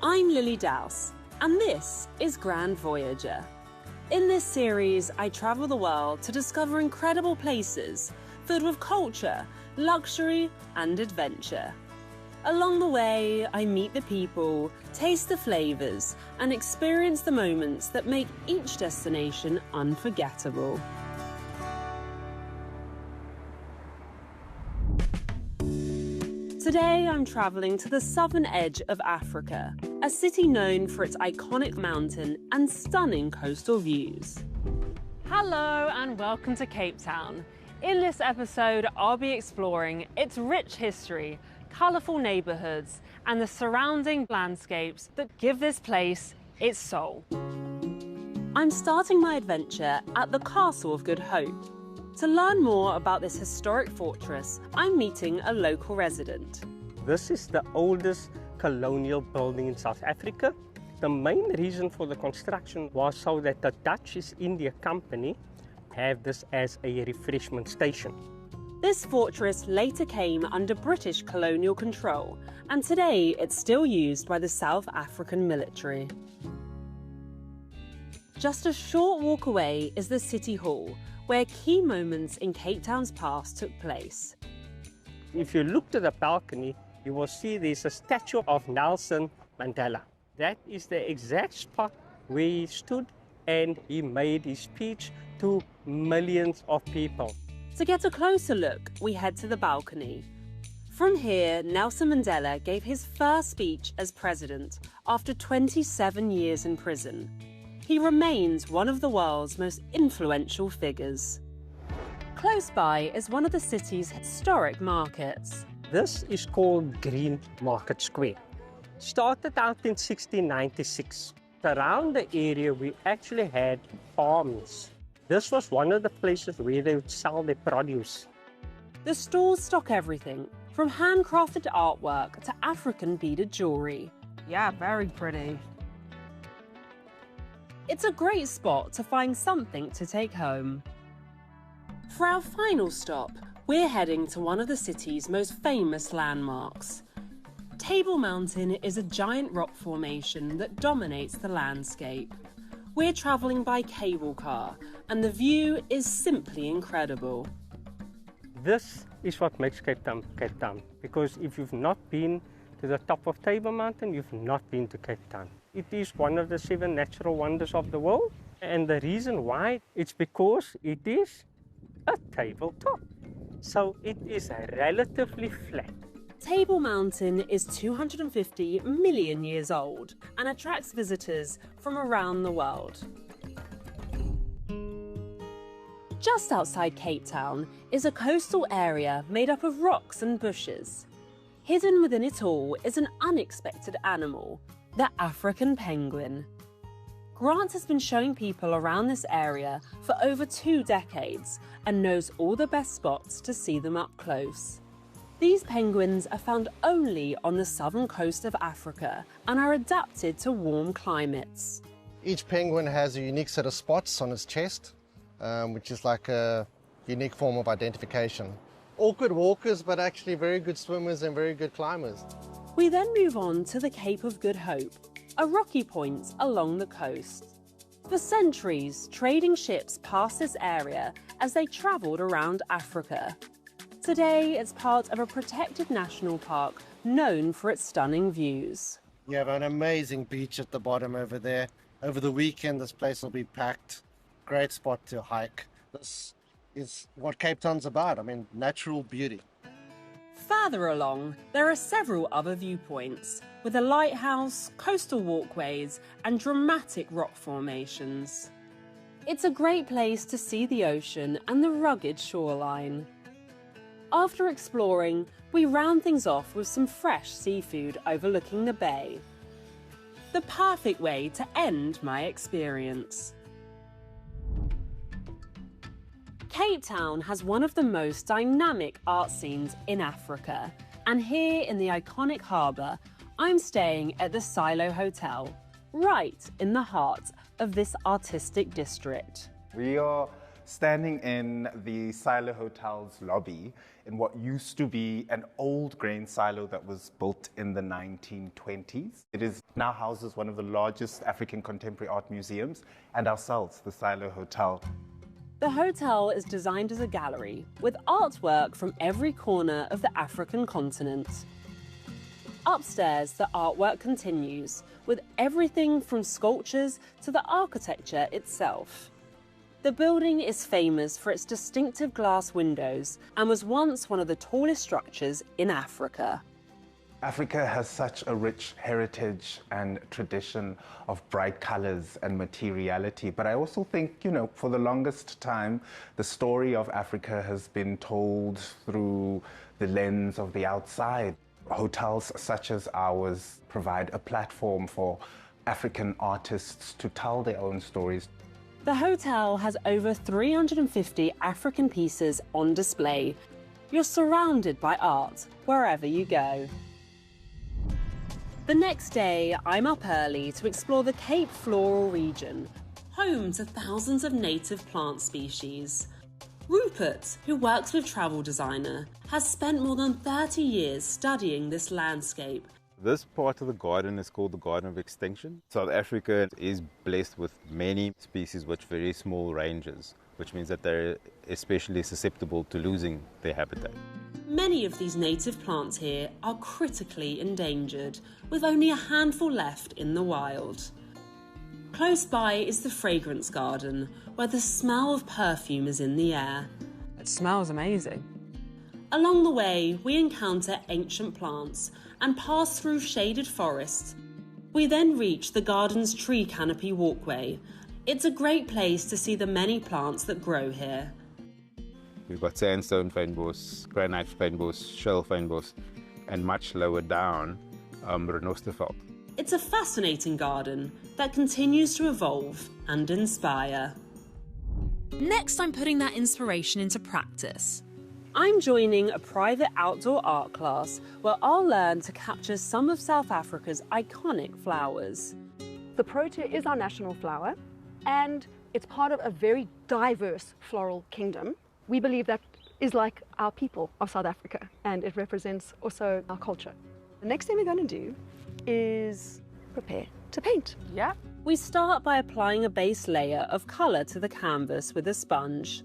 I'm Lilly Douse, and this is Grand Voyager. In this series, I travel the world to discover incredible places filled with culture, luxury, and adventure. Along the way, I meet the people, taste the flavors, and experience the moments that make each destination unforgettable. Today, I'm traveling to the southern edge of Africa, a city known for its iconic mountain and stunning coastal views. Hello and welcome to Cape Town. In this episode, I'll be exploring its rich history, colourful neighbourhoods, and the surrounding landscapes that give this place its soul. I'm starting my adventure at the Castle of Good Hope. To learn more about this historic fortress, I'm meeting a local resident. This is the oldest colonial building in South Africa. The main reason for the construction was so that the Dutch East India Company have this as a refreshment station. This fortress later came under British colonial control, and today it's still used by the South African military. Just a short walk away is the City Hall, where key moments in Cape Town's past took place. If you look to the balcony, you will see there's a statue of Nelson Mandela. That is the exact spot where he stood and he made his speech to millions of people. To get a closer look, we head to the balcony. From here, Nelson Mandela gave his first speech as president after 27 years in prison. He remains one of the world's most influential figures. Close by is one of the city's historic markets. This is called Green Market Square. Started out in 1696. Around the area, we actually had farms. This was one of the places where they would sell their produce. The stalls stock everything from handcrafted artwork to African beaded jewellery. Yeah, very pretty. It's a great spot to find something to take home. For our final stop, we're heading to one of the city's most famous landmarks. Table Mountain is a giant rock formation that dominates the landscape. We're travelling by cable car, and the view is simply incredible. This is what makes Cape Town, because if you've not been to the top of Table Mountain, you've not been to Cape Town. It is one of the 7 natural wonders of the world, and the reason why, it's because it is a tabletop. So it is relatively flat. Table Mountain is 250 million years old and attracts visitors from around the world. Just outside Cape Town is a coastal area made up of rocks and bushes. Hidden within it all is an unexpected animal, the African penguin. Grant has been showing people around this area for over 2 decades and knows all the best spots to see them up close. These penguins are found only on the southern coast of Africa and are adapted to warm climates. Each penguin has a unique set of spots on its chest, which is like a unique form of identification. Awkward walkers, but actually very good swimmers and very good climbers. We then move on to the Cape of Good Hope, a rocky point along the coast. For centuries, trading ships passed this area as they travelled around Africa. Today, it's part of a protected national park known for its stunning views. You have an amazing beach at the bottom over there. Over the weekend, this place will be packed. Great spot to hike. This is what Cape Town's about. I mean, natural beauty. Further along, there are several other viewpoints, with a lighthouse, coastal walkways, and dramatic rock formations. It's a great place to see the ocean and the rugged shoreline. After exploring, we round things off with some fresh seafood overlooking the bay. The perfect way to end my experience. Cape Town has one of the most dynamic art scenes in Africa, and here in the iconic harbour, I'm staying at the Silo Hotel, right in the heart of this artistic district. We are standing in the Silo Hotel's lobby in what used to be an old grain silo that was built in the 1920s. It is now houses one of the largest African contemporary art museums, and ourselves, the Silo Hotel. The hotel is designed as a gallery with artwork from every corner of the African continent. Upstairs, the artwork continues with everything from sculptures to the architecture itself. The building is famous for its distinctive glass windows and was once one of the tallest structures in Africa. Africa has such a rich heritage and tradition of bright colors and materiality. But I also think, for the longest time, the story of Africa has been told through the lens of the outside. Hotels such as ours provide a platform for African artists to tell their own stories. The hotel has over 350 African pieces on display. You're surrounded by art wherever you go. The next day, I'm up early to explore the Cape Floral region, home to thousands of native plant species. Rupert, who works with travel designer, has spent more than 30 years studying this landscape. This part of the garden is called the Garden of Extinction. South Africa is blessed with many species with very small ranges, which means that they're especially susceptible to losing their habitat. Many of these native plants here are critically endangered, with only a handful left in the wild. Close by is the fragrance garden, where the smell of perfume is in the air. It smells amazing. Along the way, we encounter ancient plants and pass through shaded forests. We then reach the garden's tree canopy walkway. It's a great place to see the many plants that grow here. We've got sandstone fynbos, granite fynbos, shell fynbos, and much lower down, renosterveld. It's a fascinating garden that continues to evolve and inspire. Next, I'm putting that inspiration into practice. I'm joining a private outdoor art class where I'll learn to capture some of South Africa's iconic flowers. The protea is our national flower, and it's part of a very diverse floral kingdom. We believe that is like our people of South Africa, and it represents also our culture. The next thing we're going to do is prepare to paint. Yeah. We start by applying a base layer of colour to the canvas with a sponge.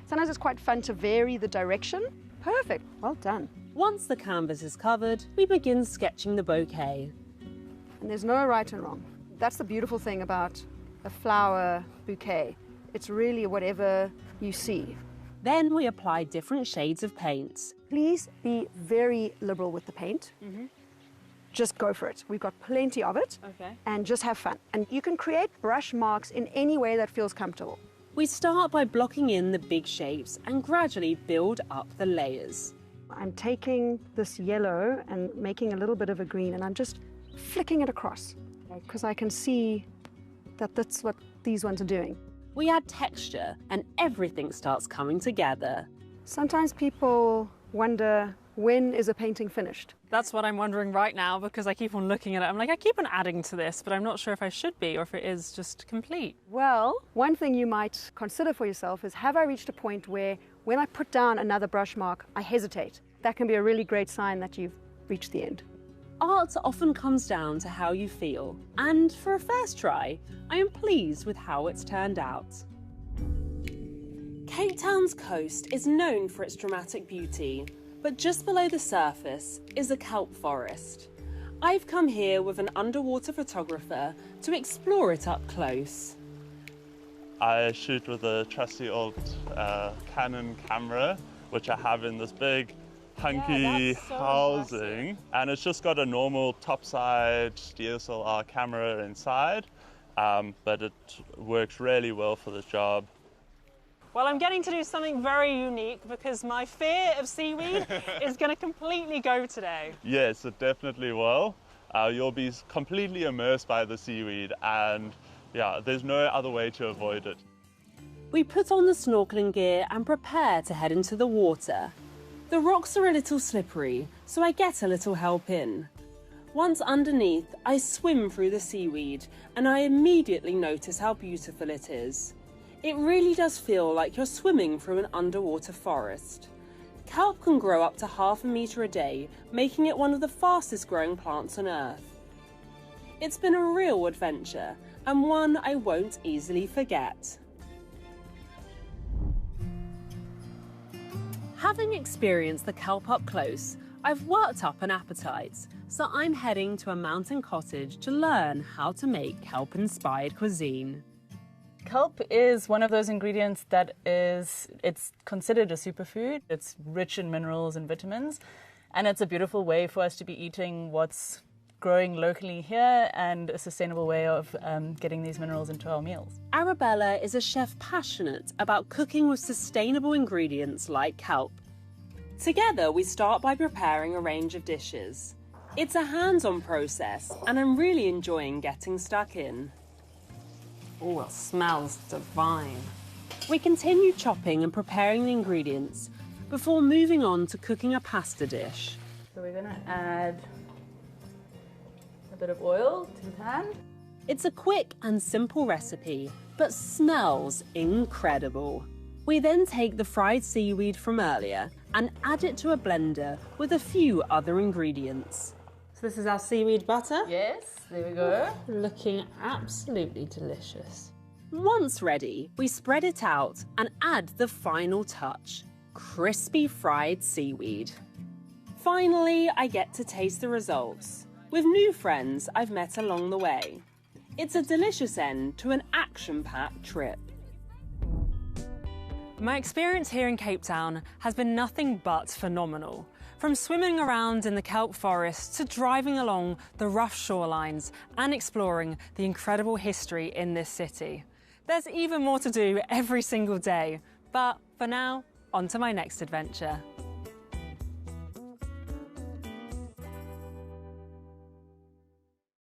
Sometimes it's quite fun to vary the direction. Perfect, well done. Once the canvas is covered, we begin sketching the bouquet. And there's no right and wrong. That's the beautiful thing about a flower bouquet. It's really whatever you see. Then we apply different shades of paints. Please be very liberal with the paint. Just go for it. We've got plenty of it. Okay. And just have fun. And you can create brush marks in any way that feels comfortable. We start by blocking in the big shapes and gradually build up the layers. I'm taking this yellow and making a little bit of a green, and I'm just flicking it across because I can see that that's what these ones are doing. We add texture and everything starts coming together. Sometimes people wonder, when is a painting finished? That's what I'm wondering right now, because I keep on looking at it. I'm like, I keep on adding to this, but I'm not sure if I should be or if it is just complete. Well, one thing you might consider for yourself is, have I reached a point where when I put down another brush mark, I hesitate? That can be a really great sign that you've reached the end. Art often comes down to how you feel, and for a first try, I am pleased with how it's turned out. Cape Town's coast is known for its dramatic beauty, but just below the surface is a kelp forest. I've come here with an underwater photographer to explore it up close. I shoot with a trusty old Canon camera, which I have in this big hunky housing, and it's just got a normal topside DSLR camera inside, but it works really well for the job. Well, I'm getting to do something very unique because my fear of seaweed is going to completely go today. Yes, it definitely will. You'll be completely immersed by the seaweed, and yeah, there's no other way to avoid it. We put on the snorkeling gear and prepare to head into the water. The rocks are a little slippery, so I get a little help in. Once underneath, I swim through the seaweed and I immediately notice how beautiful it is. It really does feel like you're swimming through an underwater forest. Kelp can grow up to 0.5 metre a day, making it one of the fastest growing plants on Earth. It's been a real adventure, and one I won't easily forget. Having experienced the kelp up close, I've worked up an appetite, so I'm heading to a mountain cottage to learn how to make kelp-inspired cuisine. Kelp is one of those ingredients that it's considered a superfood. It's rich in minerals and vitamins, and it's a beautiful way for us to be eating what's growing locally here and a sustainable way of getting these minerals into our meals. Arabella is a chef passionate about cooking with sustainable ingredients like kelp. Together, we start by preparing a range of dishes. It's a hands-on process, and I'm really enjoying getting stuck in. Oh, it smells divine. We continue chopping and preparing the ingredients before moving on to cooking a pasta dish. So we're going to add a bit of oil to the pan. It's a quick and simple recipe, but smells incredible. We then take the fried seaweed from earlier and add it to a blender with a few other ingredients. So this is our seaweed butter. Yes, there we go. Looking absolutely delicious. Once ready, we spread it out and add the final touch, crispy fried seaweed. Finally, I get to taste the results with new friends I've met along the way. It's a delicious end to an action-packed trip. My experience here in Cape Town has been nothing but phenomenal. From swimming around in the kelp forest to driving along the rough shorelines and exploring the incredible history in this city. There's even more to do every single day, but for now, on to my next adventure.